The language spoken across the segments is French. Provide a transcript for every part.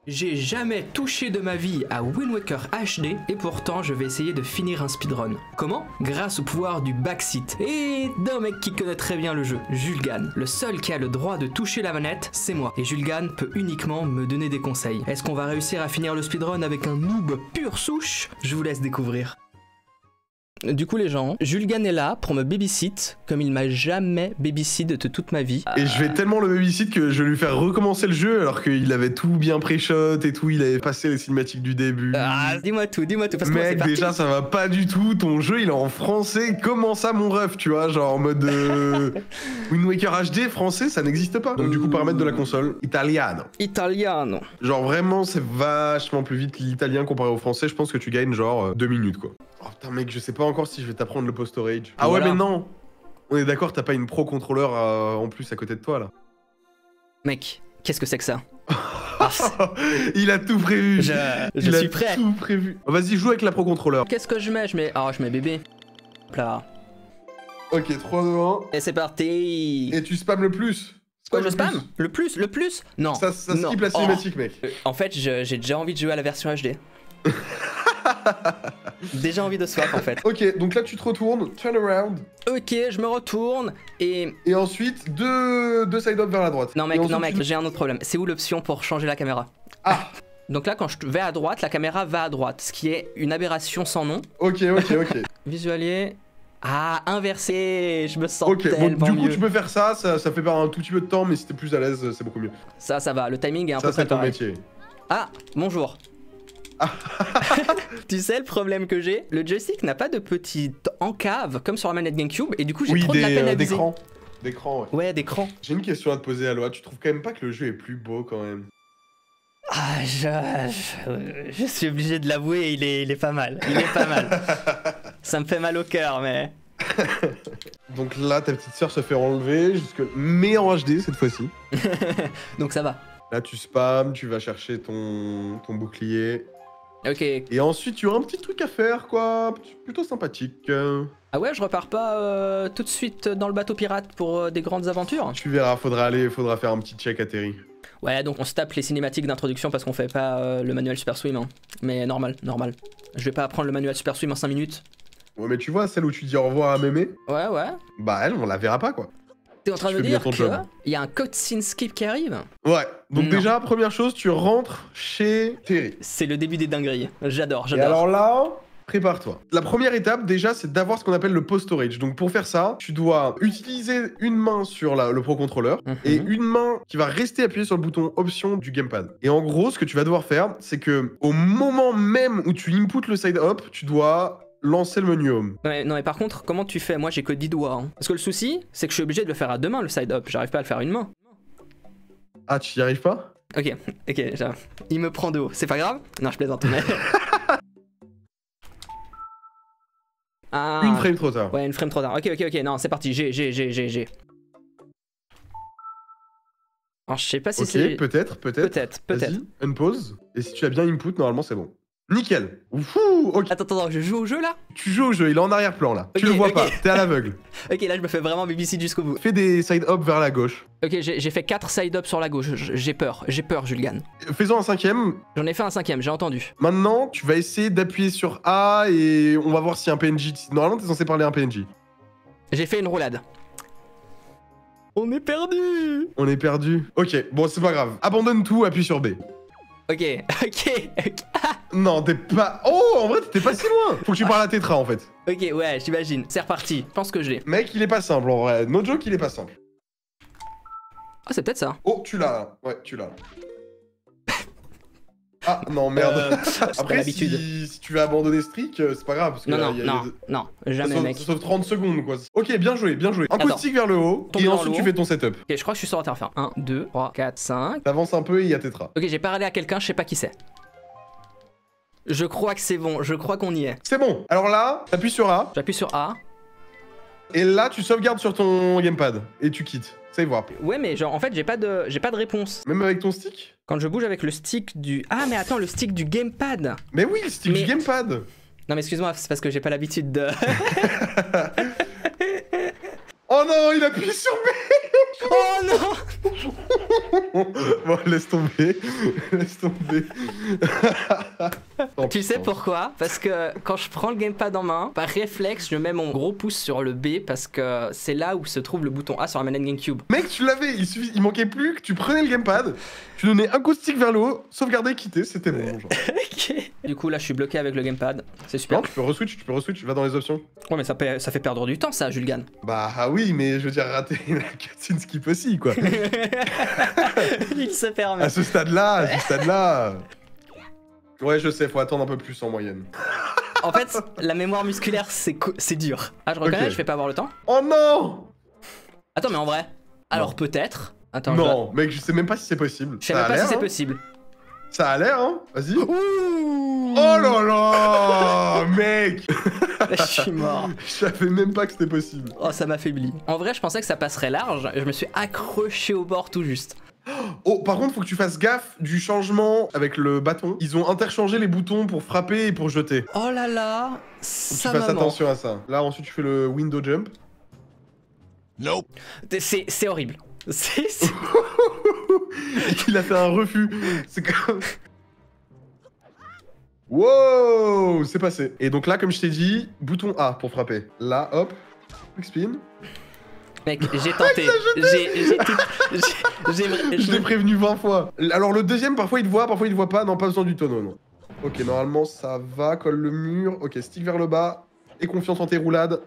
J'ai jamais touché de ma vie à Wind Waker HD et pourtant je vais essayer de finir un speedrun. Comment? Grâce au pouvoir du backseat et d'un mec qui connaît très bien le jeu, Julgan. Le seul qui a le droit de toucher la manette, c'est moi. Et Julgan peut uniquement me donner des conseils. Est-ce qu'on va réussir à finir le speedrun avec un noob pure souche? Je vous laisse découvrir. Du coup les gens, Julgan est là pour me babysit comme il m'a jamais babysit de toute ma vie. Et je vais tellement le babysit que je vais lui faire recommencer le jeu alors qu'il avait tout bien pré-shot et tout, il avait passé les cinématiques du début. Ah, dis-moi tout, parce que mec, déjà ça va pas du tout, ton jeu il est en français, comment ça mon ref, tu vois, genre en mode Wind Waker HD français ça n'existe pas. Donc du coup paramètre de la console, italiano. Italiano. Genre vraiment c'est vachement plus vite l'italien comparé au français, je pense que tu gagnes genre 2 minutes quoi. Oh putain mec, je sais pas encore si je vais t'apprendre le post-storage. Ah voilà. Ouais mais non. On est d'accord, t'as pas une pro contrôleur en plus à côté de toi là. Mec, qu'est-ce que c'est que ça? Il a tout prévu. Je suis prêt. Tout prévu. Vas-y, joue avec la pro contrôleur. Qu'est-ce que je mets? Je mets bébé. Hop là. Ok, 3, 2, 1. Et c'est parti. Et tu spams le plus. Quoi, je spam? Le plus? Non. Ça skip la cinématique, mec. En fait, j'ai déjà envie de jouer à la version HD. Déjà envie de swap en fait. Ok, donc là tu te retournes, turn around. Ok, je me retourne et ensuite deux side-up vers la droite. Non mec, j'ai un autre problème. C'est où l'option pour changer la caméra? Ah. Donc là quand je vais à droite, la caméra va à droite, ce qui est une aberration sans nom. Ok. Visualier. Ah, inversé, je me sens ok, tellement bon, du coup mieux. tu peux faire ça fait pas un tout petit peu de temps, mais si t'es plus à l'aise, c'est beaucoup mieux. Ça va, le timing est un peu c'est ton pareil. métier. Ah, bonjour. Tu sais le problème que j'ai? Le joystick n'a pas de petite encave comme sur la manette GameCube et du coup j'ai trop de la peine à viser. D'écran, ouais. Ouais, d'écran. J'ai une question à te poser, Aloha. Tu trouves quand même pas que le jeu est plus beau quand même? Ah, je suis obligé de l'avouer, il est pas mal. Il est pas mal. Ça me fait mal au cœur, mais... Donc là, ta petite sœur se fait enlever, mais en HD cette fois-ci. Donc ça va. Là, tu spams, tu vas chercher ton bouclier. Ok. Et ensuite, tu as un petit truc à faire, quoi. Plutôt sympathique. Ah ouais, je repars pas tout de suite dans le bateau pirate pour des grandes aventures? Tu verras, faudra faire un petit check à Terry. Ouais, donc on se tape les cinématiques d'introduction parce qu'on fait pas le manuel Super Swim. Hein. Mais normal. Je vais pas apprendre le manuel Super Swim en 5 minutes. Ouais, mais tu vois, celle où tu dis au revoir à Mémé? Ouais. Bah elle, on la verra pas, quoi. T'es en train de dire qu'il y a un cutscene skip qui arrive? Ouais, donc déjà, première chose, tu rentres chez Terry. C'est le début des dingueries. J'adore. Et alors là, prépare-toi. La première étape, déjà, c'est d'avoir ce qu'on appelle le post-storage. Donc pour faire ça, tu dois utiliser une main sur le Pro Controller et une main qui va rester appuyée sur le bouton option du gamepad. Et en gros, ce que tu vas devoir faire, c'est que au moment même où tu input le side-up, tu dois lancer le menu home. Ouais, non mais par contre, comment tu fais? Moi j'ai que 10 doigts. Hein. Parce que le souci, c'est que je suis obligé de le faire à deux mains le side-up. J'arrive pas à le faire à une main. Ah, tu y arrives pas? Ok, il me prend de haut. C'est pas grave? Non, je plaisante, mais... Ah. Une frame trop tard. Ouais, une frame trop tard. Ok, non, c'est parti. J'ai. Alors, je sais pas si c'est... Ok, peut-être. Vas-y, unpause. Et si tu as bien input, normalement c'est bon. Nickel. Oufou, ok. Attends, je joue au jeu là? Tu joues au jeu, il est en arrière-plan là. Tu le vois pas, t'es à l'aveugle. Ok, là je me fais vraiment babysit jusqu'au bout. Fais des side-up vers la gauche. Ok, j'ai fait 4 side-up sur la gauche. J'ai peur, Julgan. Faisons un 5ème. J'en ai fait un 5ème, j'ai entendu. Maintenant, tu vas essayer d'appuyer sur A et on va voir si un PNJ... Normalement, t'es censé parler à un PNJ. J'ai fait une roulade. On est perdu. Ok, bon, c'est pas grave. Abandonne tout, appuie sur B. Ok. Non, t'es pas... Oh, en vrai, t'étais pas si loin. Faut que tu parles à Tetra, en fait. Ok, ouais, j'imagine. C'est reparti. Je pense que je l'ai. Mec, il est pas simple, en vrai. No joke, il est pas simple. Ah, c'est peut-être ça. Oh, tu l'as, là. Ouais, tu l'as. Ah, non, merde. Après, si tu veux abandonner Streak, c'est pas grave. Parce que non, jamais, mec. Ça sauve 30 secondes, quoi. Ok, bien joué. Un coup de stick vers le haut, et ensuite tu fais ton setup. Ok, je crois que je suis sur la terre ferme. 1, 2, 3, 4, 5. T'avances un peu et il y a Tetra. Ok, j'ai parlé à quelqu'un, je sais pas qui c'est. Je crois que c'est bon, je crois qu'on y est. C'est bon. Alors là, t'appuies sur A. J'appuie sur A. Et là, tu sauvegardes sur ton gamepad. Et tu quittes. Save warp. Ouais, mais genre, en fait, j'ai pas de réponse. Même avec ton stick? Quand je bouge avec le stick du... Ah, mais attends, le stick du gamepad. Mais oui, le stick du gamepad. Non, mais excuse-moi, c'est parce que j'ai pas l'habitude de... Oh non, il appuie sur B. Oh non. Bon, laisse tomber. Laisse tomber. Tu sais pourquoi? Parce que quand je prends le gamepad en main, par réflexe, je mets mon gros pouce sur le B parce que c'est là où se trouve le bouton A sur la manette GameCube. Mec, tu l'avais, il manquait plus que tu prenais le gamepad, tu donnais un coup de stick vers le haut, sauvegarder, quitter, c'était bon. Genre. Ok. Du coup, là, je suis bloqué avec le gamepad. C'est super. Non, tu peux re-switch, va dans les options. Ouais, mais ça fait perdre du temps, ça, Julgan. Bah ah oui, mais je veux dire, rater la cutscene skip aussi, quoi. Il se permet. À ce stade-là, Ouais, je sais, faut attendre un peu plus en moyenne. En fait, la mémoire musculaire, c'est dur. Ah, je reconnais, Ok. je vais pas avoir le temps. Oh non! Attends, mais en vrai, alors peut-être. Attends, Non, mec, je sais même pas si c'est possible. je sais même pas si c'est possible. Ça a l'air, hein? Vas-y. Ouh. Oh là là! Mec! Je suis mort. Je savais même pas que c'était possible. Oh, ça m'affaiblit. En vrai, je pensais que ça passerait large. Je me suis accroché au bord tout juste. Oh, par contre, faut que tu fasses gaffe du changement avec le bâton. Ils ont interchangé les boutons pour frapper et pour jeter. Oh là là, Faut que ça tu fasses maman. attention à ça. Là, ensuite, tu fais le window jump. Nope. C'est horrible. C'est... Il a fait un refus. C'est comme... Wow, c'est passé. Et donc là, comme je t'ai dit, bouton A pour frapper. Là, hop, quick spin. Mec, j'ai tenté. Je l'ai prévenu 20 fois. Alors le deuxième, parfois il te voit pas. Non, pas besoin du tonneau, non. Ok, normalement ça va, colle le mur. Ok, stick vers le bas. Et confiance en tes roulades.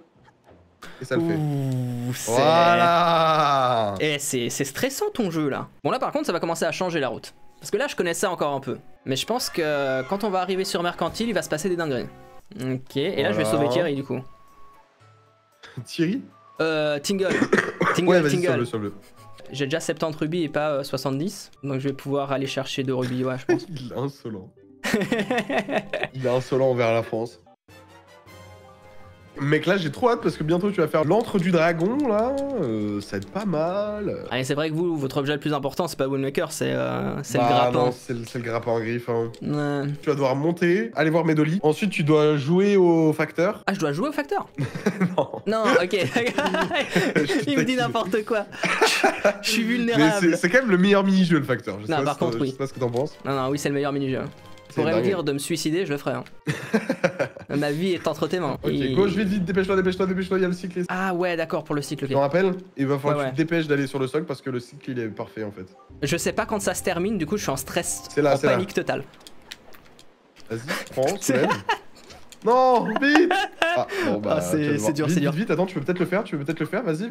Et ça le fait. Ouh, Voilà. Et c'est stressant ton jeu là. Bon là par contre ça va commencer à changer la route. Parce que là je connaissais encore un peu. Mais je pense que quand on va arriver sur Mercantile, il va se passer des dingueries. Ok, et là je vais Voilà. sauver Thierry du coup. Thierry. Tingle. Ouais, vas-y, Tingle. sauve-le. J'ai déjà 70 rubis et pas 70. Donc je vais pouvoir aller chercher 2 rubis, ouais je pense. Il est insolent. Il est insolent envers la France. Mec, là j'ai trop hâte parce que bientôt tu vas faire l'antre du dragon là. Ça va être pas mal. Allez, c'est vrai que vous, votre objet le plus important, c'est pas Wind Waker, c'est le Bah, grappin. non, c'est le grappin en griffe. Hein. Ouais. Tu vas devoir monter, aller voir Medoli. Ensuite, tu dois jouer au facteur. Ah, je dois jouer au facteur? Non. Non, ok. Il me dit n'importe quoi. Je suis Mais vulnérable. c'est quand même le meilleur mini-jeu, le facteur. Je sais Non, pas par si contre, je oui. sais pas ce que t'en penses. Non, oui, c'est le meilleur mini-jeu. C'est Pourrait me dingue. dire de me suicider, je le ferai. Hein. Ma vie est entre tes mains. Ok, Et- gauche, vite, dépêche-toi, il y a le cycle. Ah ouais, d'accord, pour le cycle, Tu t'en ok. rappelles? Il va falloir Ouais, que tu te dépêches d'aller sur le socle parce que le cycle il est parfait en fait. Je sais pas quand ça se termine, du coup je suis en stress, C'est là, en c'est là. panique totale. Vas-y, prends, soulève. Non, vite! Ah, bon, bah, Ah, c'est- tu vas devoir- c'est dur, vite, c'est dur. Vite, attends, tu peux peut-être le faire, vas-y.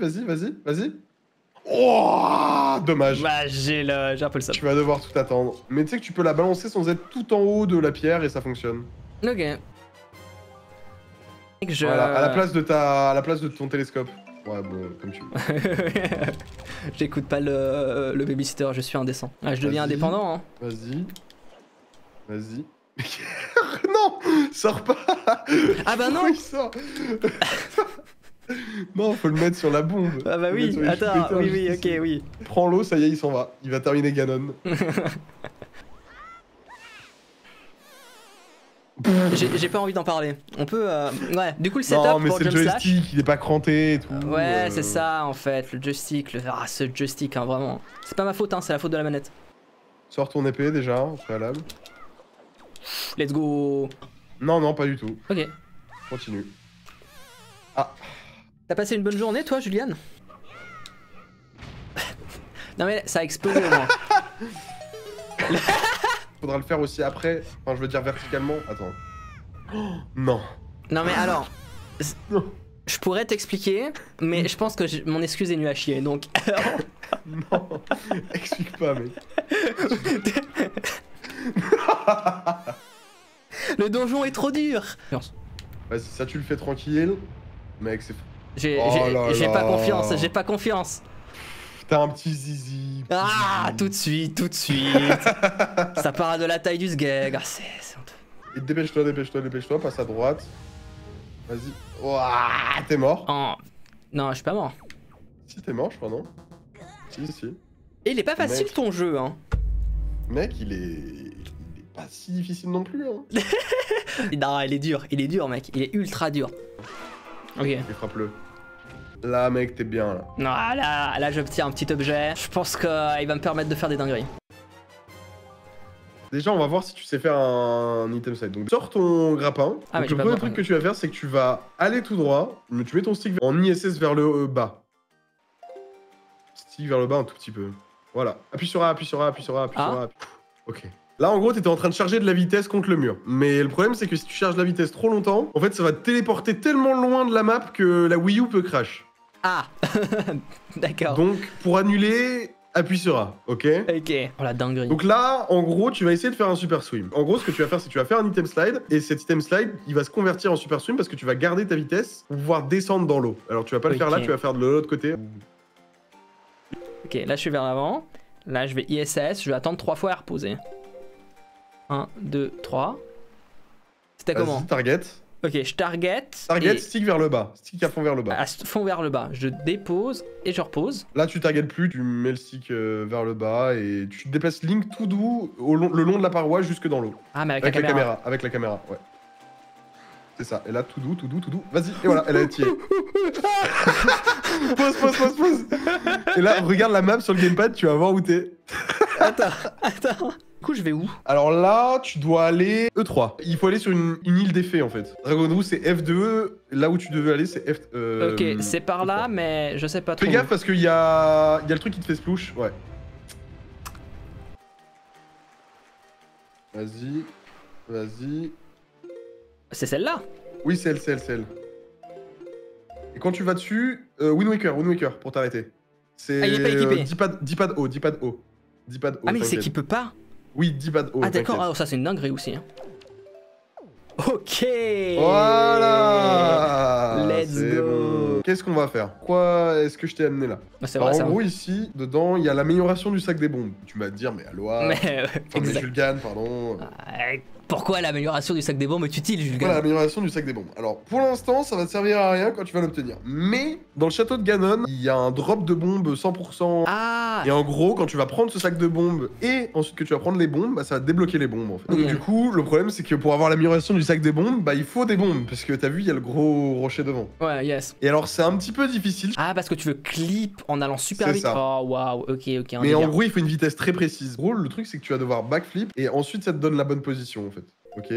Oh, dommage. Bah j'ai un peu le seum. Tu vas devoir tout attendre. Mais tu sais que tu peux la balancer sans être tout en haut de la pierre et ça fonctionne. Ok. Je... Voilà, à la place de ton télescope. Ouais, bon, comme tu veux. J'écoute pas le babysitter, je suis indécent. Ah, je deviens Vas-y. indépendant, hein. Vas-y. Non, sors pas. Ah bah non. Pourquoi il sort? Non, faut le mettre sur la bombe. Ah bah Faut le oui, mettre sur les attends, shooters oui, juste ok, ici. oui. Prends l'eau, ça y est, il s'en va. Il va terminer Ganon. J'ai pas envie d'en parler. On peut... Ouais, du coup le setup Non, mais pour c'est le Jump Slash... joystick, il est pas cranté et tout. Ouais, c'est ça en fait, le joystick, Ah, ce joystick, hein, vraiment. C'est pas ma faute, hein, c'est la faute de la manette. Sors ton épée déjà, au préalable. Let's go. Non, pas du tout. Ok. Continue. Ah, T'as passé une bonne journée, toi, Juliane? Non mais ça a explosé au moins. faudra le faire aussi après. Enfin, je veux dire verticalement. Attends. Oh, non. Non mais alors... Non. Je pourrais t'expliquer, mais je pense que mon excuse est nulle à chier, donc... Non. Explique pas, mec. Le donjon est trop dur. Vas-y, ça tu le fais tranquille. Mec, c'est... J'ai Oh là j'ai là. pas confiance, j'ai pas confiance. T'as un petit zizi. petit Ah, zizi. tout de suite. Ça part de la taille du sgeg. Ah, c'est honteux. Et dépêche-toi, passe à droite. Vas-y. Ouah, t'es mort. Oh. Non, je suis pas mort. Si, t'es mort, je crois, non? Si. Et il est pas facile Mec. ton jeu, hein. Mec, il est pas si difficile non plus, hein. Non, il est dur, mec. Il est ultra dur. Ok. Et frappe-le. Là, mec, t'es bien, là. Non, là j'obtiens un petit objet. Je pense qu'il va me permettre de faire des dingueries. Déjà, on va voir si tu sais faire un item slide. Donc, sors ton grappin. Ah, mais Donc, le premier truc que tu vas faire, c'est que tu vas aller tout droit. Tu mets ton stick en ISS vers le bas. Stick vers le bas un tout petit peu. Voilà. Appuie sur A, appuie sur A, appuie sur A, appuie sur A. Ok. Là, en gros, t'étais en train de charger de la vitesse contre le mur. Mais le problème, c'est que si tu charges la vitesse trop longtemps, en fait, ça va te téléporter tellement loin de la map que la Wii U peut crash. Ah. D'accord. Donc, pour annuler, appuie sur A, ok? Ok. Oh la dinguerie. Donc là, en gros, tu vas essayer de faire un super swim. En gros, ce que tu vas faire, c'est que tu vas faire un item slide, et cet item slide, il va se convertir en super swim parce que tu vas garder ta vitesse pour pouvoir descendre dans l'eau. Alors, tu vas pas le faire là, tu vas faire de l'autre côté. Ok, là je suis vers l'avant. Là je vais ISS, je vais attendre 3 fois à reposer. 1, 2, 3. C'était comment? Target. Ok, je target. Target, et... stick vers le bas. Stick à fond vers le bas. À fond vers le bas. Je dépose et je repose. Là, tu targetes plus, tu mets le stick vers le bas et tu te déplaces Link tout doux le long de la paroi jusque dans l'eau. Ah, mais avec la caméra. Avec la caméra, ouais. C'est ça. Et là, tout doux, tout doux, tout doux. Vas-y, et voilà, elle a tiré. Pause. Et là, regarde la map sur le gamepad, tu vas voir où t'es. Attends. Du coup, je vais où? Alors là, tu dois aller E3. Il faut aller sur une île des fées, en fait. Dragon Rouge, c'est F2. Là où tu devais aller, c'est F... ok, c'est par là, mais je sais pas trop. Fais gaffe parce qu'il y a le truc qui te fait splouche. Ouais. Vas-y. C'est celle-là? Oui, c'est elle. Et quand tu vas dessus, Wind Waker, pour t'arrêter. C'est... Ah, il est pas équipé. 10 pads haut. Ah, mais il s'équipe pas? Oui, 10 pads haut. Ah, d'accord, ah, ça c'est une dinguerie aussi. Hein. Ok. Voilà. Let's go. Bon. Qu'est-ce qu'on va faire? Quoi est-ce que je t'ai amené là? C'est vrai, en gros, ici, dedans, il y a l'amélioration du sac des bombes. Tu vas te dire, mais Aloha... Mais, mais Julgan, pardon... Pourquoi l'amélioration du sac des bombes est utile, Julgan? Pourquoi l'amélioration du sac des bombes? Alors, pour l'instant, ça va te servir à rien quand tu vas l'obtenir. Mais, dans le château de Ganon, il y a un drop de bombes 100%. Ah. Et en gros, quand tu vas prendre ce sac de bombes et ensuite que tu vas prendre les bombes, bah, ça va débloquer les bombes en fait. Donc, du coup, le problème, c'est que pour avoir l'amélioration du sac des bombes, bah, il faut des bombes. Parce que t'as vu, il y a le gros rocher devant. Ouais, yes. Et alors, c'est un petit peu difficile. Ah, parce que tu veux clip en allant super vite. Ça. Oh, waouh, ok. Mais en gros, il faut une vitesse très précise. En gros, le truc, c'est que tu vas devoir backflip et ensuite, ça te donne la bonne position en fait. Ok,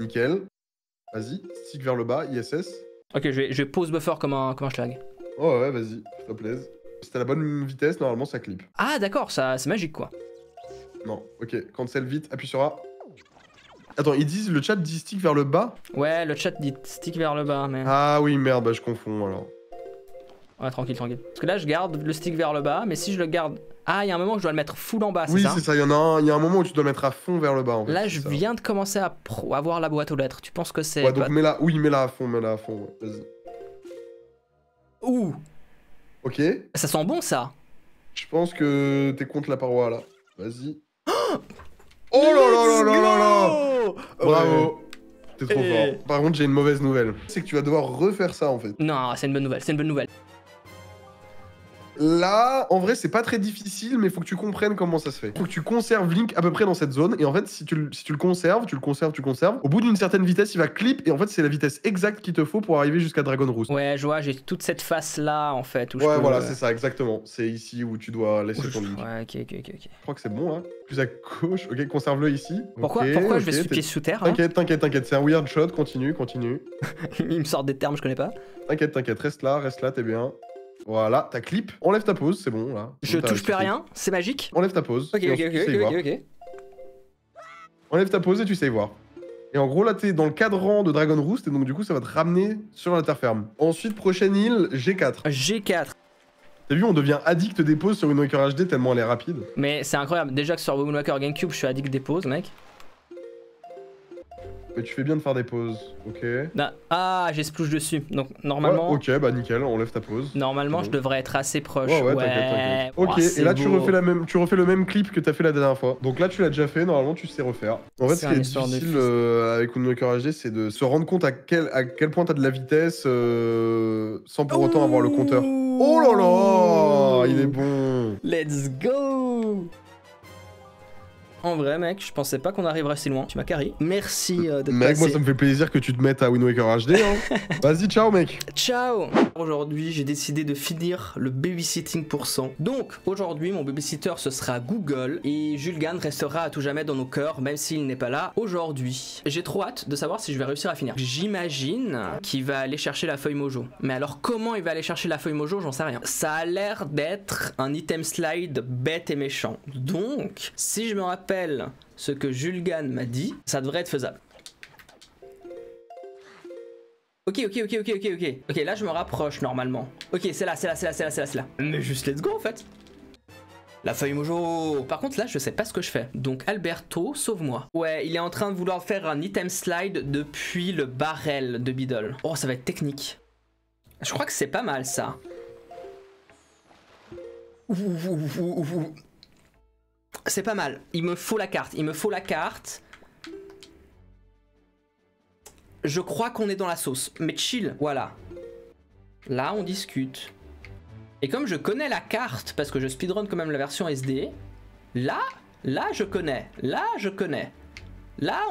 nickel. Vas-y, stick vers le bas, ISS. Ok, je vais pause buffer comme un schlag. Oh ouais, vas-y, s'il te plaise. Si t'as la bonne vitesse, normalement ça clip. Ah d'accord, ça c'est magique quoi. Non, ok, cancel vite, appuie sur A. Attends, ils disent, le chat dit stick vers le bas? Ouais, le chat dit stick vers le bas, mais... Ah oui, merde, bah je confonds alors. Ouais, tranquille. Parce que là, je garde le stick vers le bas, mais si je le garde... Ah, il y a un moment où je dois le mettre full en bas, c'est ça? Oui, c'est ça, il y a un moment où tu dois le mettre à fond vers le bas en fait. Là, je viens de commencer à avoir la boîte aux lettres. Tu penses que c'est... Ouais, donc mets-la, oui, mets-la à fond, ouais. Vas-y. Ouh. Ok. Ça sent bon, ça. Je pense que t'es contre la paroi, là. Vas-y. Oh là là. Bravo. Ouais. T'es trop fort. Par contre, j'ai une mauvaise nouvelle. C'est que tu vas devoir refaire ça, en fait. Non, c'est une bonne nouvelle, Là, en vrai, c'est pas très difficile, mais faut que tu comprennes comment ça se fait. Faut que tu conserves Link à peu près dans cette zone, et en fait, si tu le conserves, au bout d'une certaine vitesse, il va clip, et en fait, c'est la vitesse exacte qu'il te faut pour arriver jusqu'à Dragon Rouge. Ouais, je vois, j'ai toute cette face-là, en fait. Où ouais, voilà, c'est ça, exactement. C'est ici où tu dois laisser ton Link. Ouais, ok. Je crois que c'est bon, hein. Plus à gauche, ok, conserve-le ici. Pourquoi je vais sous pied sous terre T'inquiète, c'est un weird shot, continue. Il me sort des termes, je connais pas. T'inquiète, reste là, t'es bien. Voilà, ta clip. Enlève ta pause, c'est bon là. Je touche plus à rien, c'est magique. Enlève ta pause. Ok. Enlève ta pause et tu sais voir. Et en gros là t'es dans le cadran de Dragon Roost et donc du coup ça va te ramener sur la terre ferme. Ensuite prochaine île, G4. G4. T'as vu, on devient addict des pauses sur Wind Waker HD tellement elle est rapide. Mais c'est incroyable, déjà que sur Wind Waker GameCube je suis addict des pauses mec. Mais tu fais bien de faire des pauses, ok. Ah, j'ai splouche dessus, donc normalement... Ouais, ok, bah nickel, enlève ta pause. Normalement, je devrais être assez proche. Ouais, t'inquiète. Ok, et là tu refais le même clip que t'as fait la dernière fois. Donc là tu l'as déjà fait, normalement tu sais refaire. En fait, ce qui est difficile avec Wind Waker HD, c'est de se rendre compte à quel point t'as de la vitesse sans pour autant avoir le compteur. Oh là là, il est bon. Let's go. En vrai, mec, je pensais pas qu'on arriverait si loin. Tu m'as carré. Merci d'être Mec, passé. moi ça me fait plaisir que tu te mettes à Wind Waker HD. Hein. Vas-y, ciao, mec. Ciao. Aujourd'hui, j'ai décidé de finir le babysitting pour 100. Donc, aujourd'hui, mon babysitter, ce sera Google. Et Julgan restera à tout jamais dans nos cœurs, même s'il n'est pas là aujourd'hui. J'ai trop hâte de savoir si je vais réussir à finir. J'imagine qu'il va aller chercher la feuille mojo. Mais alors, comment il va aller chercher la feuille mojo, j'en sais rien. Ça a l'air d'être un item slide bête et méchant. Donc, si je me rappelle ce que Julgan m'a dit, ça devrait être faisable. Ok, là je me rapproche normalement. Ok, c'est là. Mais juste let's go en fait. La feuille mojo. Par contre là je sais pas ce que je fais. Donc Alberto, sauve-moi. Ouais, il est en train de vouloir faire un item slide depuis le barrel de Biddle. Oh, ça va être technique. Je crois que c'est pas mal ça. C'est pas mal. Il me faut la carte. Je crois qu'on est dans la sauce. Mais chill, voilà. Là, on discute. Et comme je connais la carte, parce que je speedrun quand même la version SD, là, je connais. Là,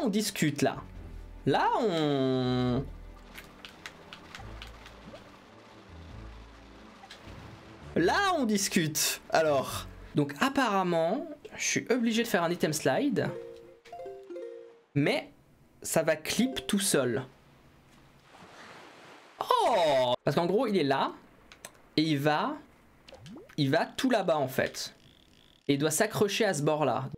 on discute, là. Là, on discute. Alors, donc apparemment, je suis obligé de faire un item slide. Mais ça va clip tout seul. Oh! Parce qu'en gros, il est là. Et il va tout là-bas, en fait. Et il doit s'accrocher à ce bord-là.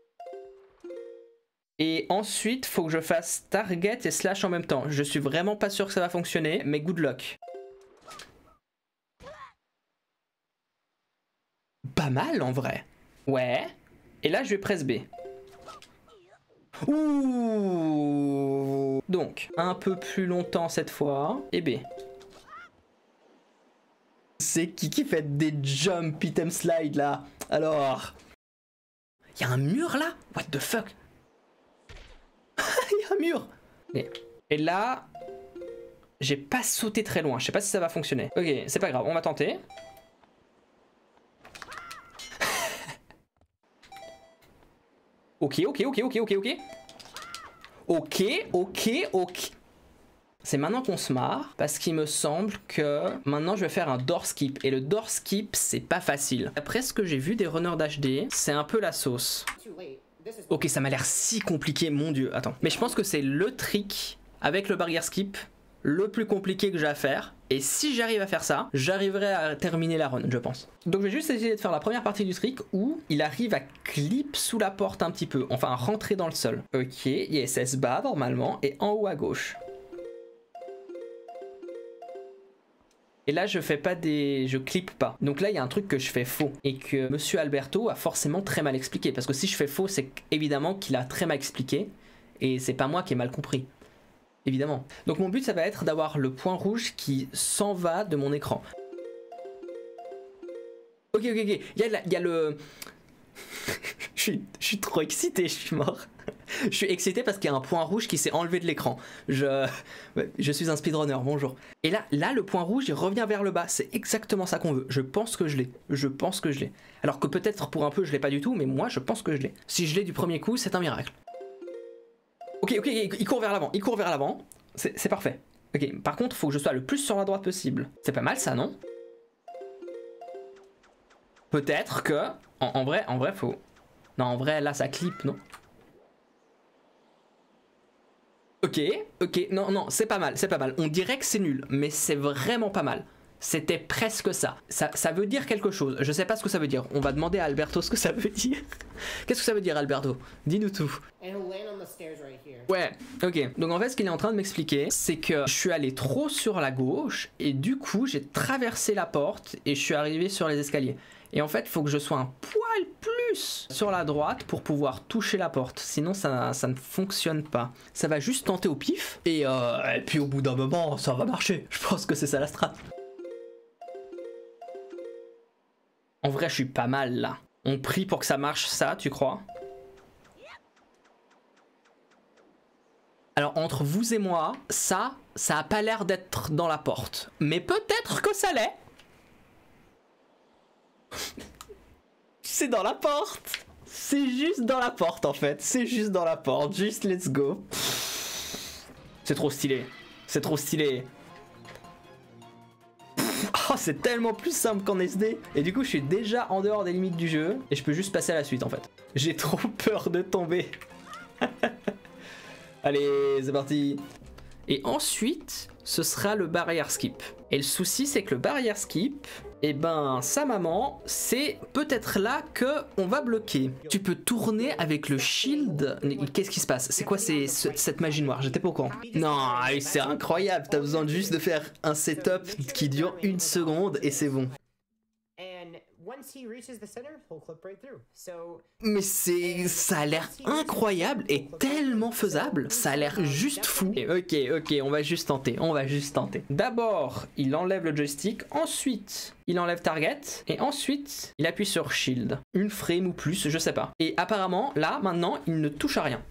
Et ensuite, faut que je fasse target et slash en même temps. Je suis vraiment pas sûr que ça va fonctionner, mais good luck. Pas mal, en vrai. Ouais. Et là, je vais press B. Ouh. Donc, un peu plus longtemps cette fois, et B. C'est qui fait des jump item slide là? Alors... Il y a un mur là? What the fuck? Il y a un mur! Et là... J'ai pas sauté très loin, je sais pas si ça va fonctionner. Ok, c'est pas grave, on va tenter. Ok. C'est maintenant qu'on se marre, parce qu'il me semble que maintenant je vais faire un door skip. Et le door skip, c'est pas facile. Après ce que j'ai vu des runners d'HD, c'est un peu la sauce. Ok, ça m'a l'air si compliqué, mon dieu. Attends. Mais je pense que c'est le trick avec le barrière skip le plus compliqué que j'ai à faire. Et si j'arrive à faire ça, j'arriverai à terminer la run, je pense. Donc je vais juste essayer de faire la première partie du trick où il arrive à clip sous la porte un petit peu. Enfin, à rentrer dans le sol. Ok, ISS bas normalement et en haut à gauche. Et là, je fais pas des... je clip pas. Donc là, il y a un truc que je fais faux. Et que Monsieur Alberto a forcément très mal expliqué. Parce que si je fais faux, c'est évidemment qu'il a très mal expliqué. Et c'est pas moi qui ai mal compris. Évidemment. Donc mon but, ça va être d'avoir le point rouge qui s'en va de mon écran. Ok. Il y a le... je suis trop excité, je suis mort. Je suis excité parce qu'il y a un point rouge qui s'est enlevé de l'écran. Je suis un speedrunner, bonjour. Et là, le point rouge, il revient vers le bas. C'est exactement ça qu'on veut. Je pense que je l'ai. Alors que peut-être pour un peu, je l'ai pas du tout, mais moi, je pense que je l'ai. Si je l'ai du premier coup, c'est un miracle. Ok, il court vers l'avant. C'est parfait. Ok, par contre, il faut que je sois le plus sur la droite possible. C'est pas mal ça, non? Peut-être que... En vrai, faut... Non, en vrai, là, ça clip, non? Ok, non, c'est pas mal. On dirait que c'est nul, mais c'est vraiment pas mal. C'était presque ça. Ça veut dire quelque chose. Je sais pas ce que ça veut dire. On va demander à Alberto ce que ça veut dire. Qu'est-ce que ça veut dire, Alberto? Dis-nous tout. Ouais, ok. Donc en fait, ce qu'il est en train de m'expliquer, c'est que je suis allé trop sur la gauche et du coup, j'ai traversé la porte et je suis arrivé sur les escaliers. Et en fait, il faut que je sois un poil plus sur la droite pour pouvoir toucher la porte. Sinon, ça ne fonctionne pas. Ça va juste tenter au pif. Et puis au bout d'un moment, ça va marcher. Je pense que c'est ça la strat. En vrai, je suis pas mal là. On prie pour que ça marche ça, tu crois? Alors, entre vous et moi, ça a pas l'air d'être dans la porte. Mais peut-être que ça l'est. C'est dans la porte. C'est juste dans la porte en fait, c'est juste dans la porte, juste let's go. C'est trop stylé, c'est trop stylé. Oh, c'est tellement plus simple qu'en SD. Et du coup je suis déjà en dehors des limites du jeu et je peux juste passer à la suite en fait. J'ai trop peur de tomber. Allez, c'est parti. Et ensuite, ce sera le barrière skip. Et le souci, c'est que le barrière skip, eh ben, sa maman, c'est peut-être là que on va bloquer. Tu peux tourner avec le shield. Qu'est-ce qui se passe? C'est quoi cette magie noire? J'étais pas au courant. Non, c'est incroyable. T'as besoin juste de faire un setup qui dure 1 seconde et c'est bon. Mais ça a l'air incroyable et tellement faisable, ça a l'air juste fou. Et ok, on va juste tenter, D'abord, il enlève le joystick, ensuite, il enlève target, et ensuite, il appuie sur shield. 1 frame ou plus, je sais pas. Et apparemment, là, maintenant, il ne touche à rien.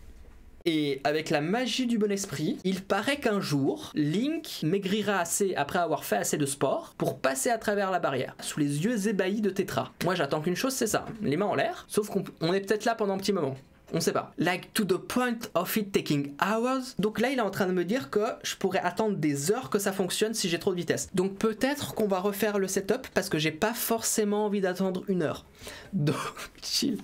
Et avec la magie du bon esprit, il paraît qu'un jour, Link maigrira assez après avoir fait assez de sport pour passer à travers la barrière, sous les yeux ébahis de Tetra. Moi j'attends qu'une chose, c'est ça, les mains en l'air, sauf qu'on est peut-être là pendant un petit moment. On sait pas. Like to the point of it taking hours. Donc là il est en train de me dire que je pourrais attendre des heures que ça fonctionne si j'ai trop de vitesse. Donc peut-être qu'on va refaire le setup parce que j'ai pas forcément envie d'attendre 1 heure. Donc chill.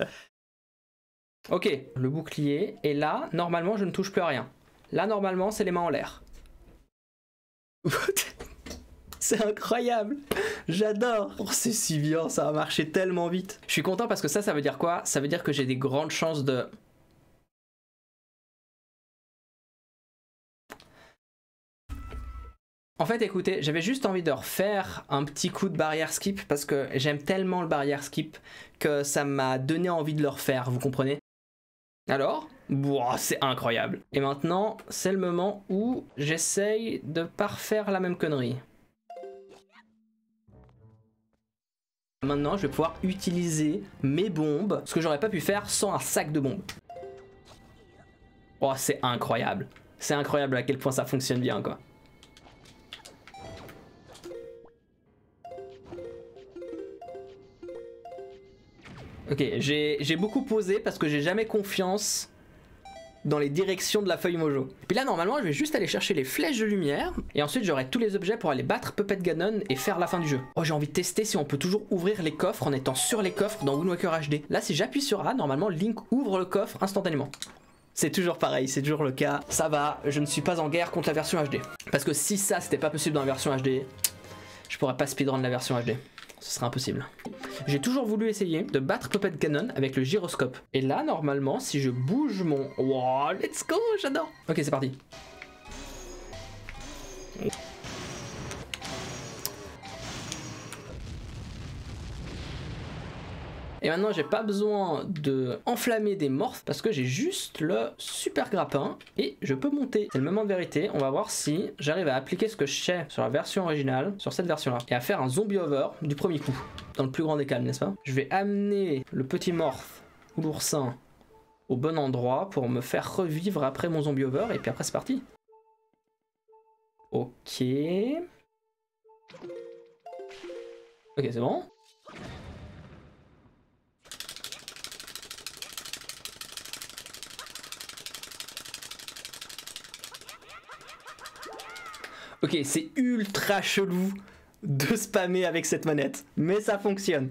Ok, le bouclier, et là, normalement, je ne touche plus à rien. Là, normalement, c'est les mains en l'air. C'est incroyable. J'adore. Oh, c'est si bien, ça a marché tellement vite. Je suis content parce que ça veut dire quoi? Ça veut dire que j'ai des grandes chances de... En fait, écoutez, j'avais juste envie de refaire un petit coup de barrière skip parce que j'aime tellement le barrière skip que ça m'a donné envie de le refaire, vous comprenez? Alors, c'est incroyable. Et maintenant, c'est le moment où j'essaye de pas refaire la même connerie. Maintenant, je vais pouvoir utiliser mes bombes, ce que j'aurais pas pu faire sans un sac de bombes. Oh, c'est incroyable. C'est incroyable à quel point ça fonctionne bien, quoi. Ok, j'ai beaucoup posé parce que j'ai jamais confiance dans les directions de la feuille Mojo. Puis là, normalement, je vais juste aller chercher les flèches de lumière et ensuite j'aurai tous les objets pour aller battre Puppet Ganon et faire la fin du jeu. Oh, j'ai envie de tester si on peut toujours ouvrir les coffres en étant sur les coffres dans Wind Waker HD. Là, si j'appuie sur A, normalement, Link ouvre le coffre instantanément. C'est toujours pareil, c'est toujours le cas. Ça va, je ne suis pas en guerre contre la version HD. Parce que si ça, c'était pas possible dans la version HD, je pourrais pas speedrun la version HD. Ce serait impossible. J'ai toujours voulu essayer de battre Puppet Ganon avec le gyroscope. Et là, normalement, si je bouge mon... Wow, let's go, j'adore. Ok, c'est parti. Et maintenant, j'ai pas besoin de enflammer des morphes parce que j'ai juste le super grappin et je peux monter. C'est le moment de vérité. On va voir si j'arrive à appliquer ce que je sais sur la version originale, sur cette version-là, et à faire un zombie over du premier coup, dans le plus grand des calmes, n'est-ce pas? Je vais amener le petit morph ou l'oursin au bon endroit pour me faire revivre après mon zombie over et puis après c'est parti. Ok. Ok, c'est bon. Ok, c'est ultra chelou de spammer avec cette manette, mais ça fonctionne,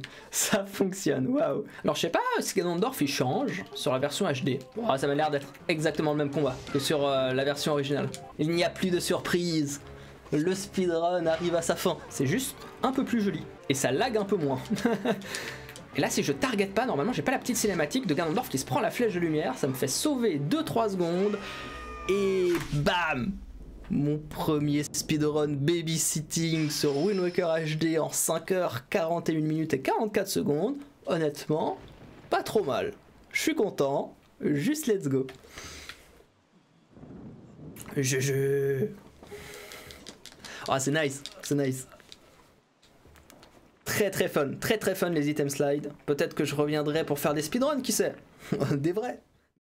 waouh. Alors je sais pas si Ganondorf il change sur la version HD. Oh, ça m'a l'air d'être exactement le même combat que sur la version originale. Il n'y a plus de surprise, le speedrun arrive à sa fin, c'est juste un peu plus joli, et ça lag un peu moins. Et là si je target pas, normalement j'ai pas la petite cinématique de Ganondorf qui se prend la flèche de lumière, ça me fait sauver 2-3 secondes, et bam! Mon premier speedrun babysitting sur Wind Waker HD en 5h41 minutes et 44 secondes. Honnêtement, pas trop mal. Je suis content, juste let's go. Oh, c'est nice, c'est nice. Très fun les items slide. Peut-être que je reviendrai pour faire des speedruns, qui sait? Des vrais.